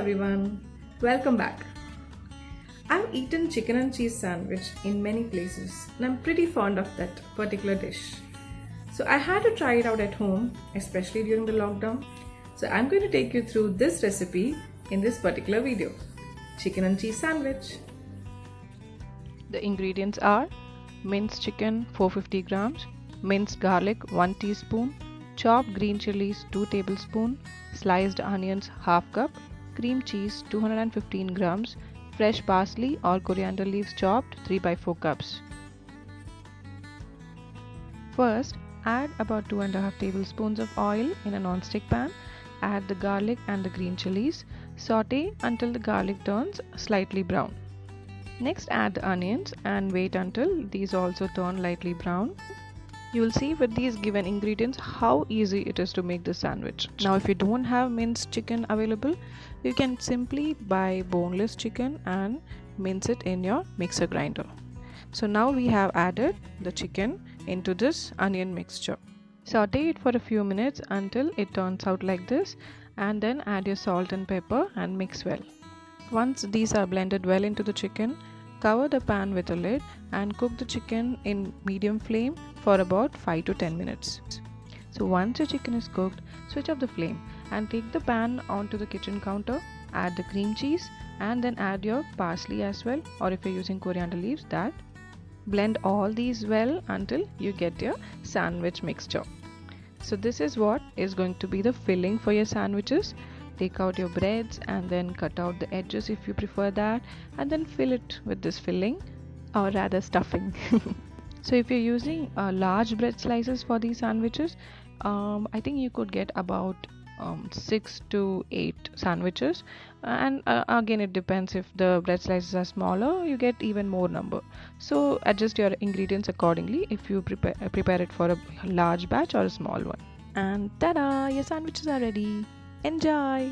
everyone, welcome back. I've eaten chicken and cheese sandwich in many places and I'm pretty fond of that particular dish. So I had to try it out at home, especially during the lockdown. So I'm going to take you through this recipe in this particular video. Chicken and cheese sandwich. The ingredients are minced chicken 450 grams, minced garlic 1 teaspoon, chopped green chilies 2 tablespoons, sliced onions half cup, cream cheese 215 grams, fresh parsley or coriander leaves chopped 3 by 4 cups. First, add about 2.5 tablespoons of oil in a non-stick pan. Add the garlic and the green chilies. Saute until the garlic turns slightly brown. Next, add the onions and wait until these also turn lightly brown. You will see with these given ingredients how easy it is to make this sandwich. Now if you don't have minced chicken available, you can simply buy boneless chicken and mince it in your mixer grinder. So now we have added the chicken into this onion mixture. Saute it for a few minutes until it turns out like this, and then add your salt and pepper and mix well. Once these are blended well into the chicken, cover the pan with a lid and cook the chicken in medium flame for about 5 to 10 minutes. So once your chicken is cooked, switch off the flame and take the pan onto the kitchen counter, add the cream cheese and then add your parsley as well, or if you're using coriander leaves, that. Blend all these well until you get your sandwich mixture. So this is what is going to be the filling for your sandwiches. Take out your breads and then cut out the edges if you prefer that, and then fill it with this filling, or rather stuffing. So if you're using large bread slices for these sandwiches, I think you could get about 6 to 8 sandwiches, and again it depends. If the bread slices are smaller, you get even more number. So adjust your ingredients accordingly if you prepare it for a large batch or a small one. And ta-da! Your sandwiches are ready. Enjoy!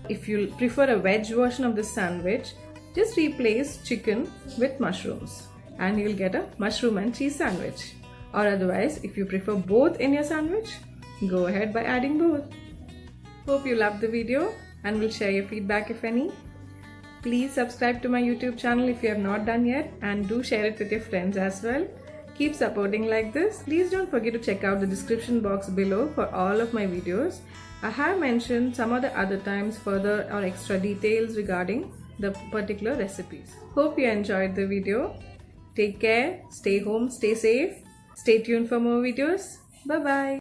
If you prefer a veg version of this sandwich, just replace chicken with mushrooms and you'll get a mushroom and cheese sandwich. Or otherwise, if you prefer both in your sandwich, go ahead by adding both. Hope you loved the video and will share your feedback if any. Please subscribe to my YouTube channel if you have not done yet, and do share it with your friends as well. Keep supporting like this. Please don't forget to check out the description box below for all of my videos. I have mentioned some of the other times further or extra details regarding the particular recipes. Hope you enjoyed the video. Take care, stay home, stay safe. Stay tuned for more videos. Bye bye.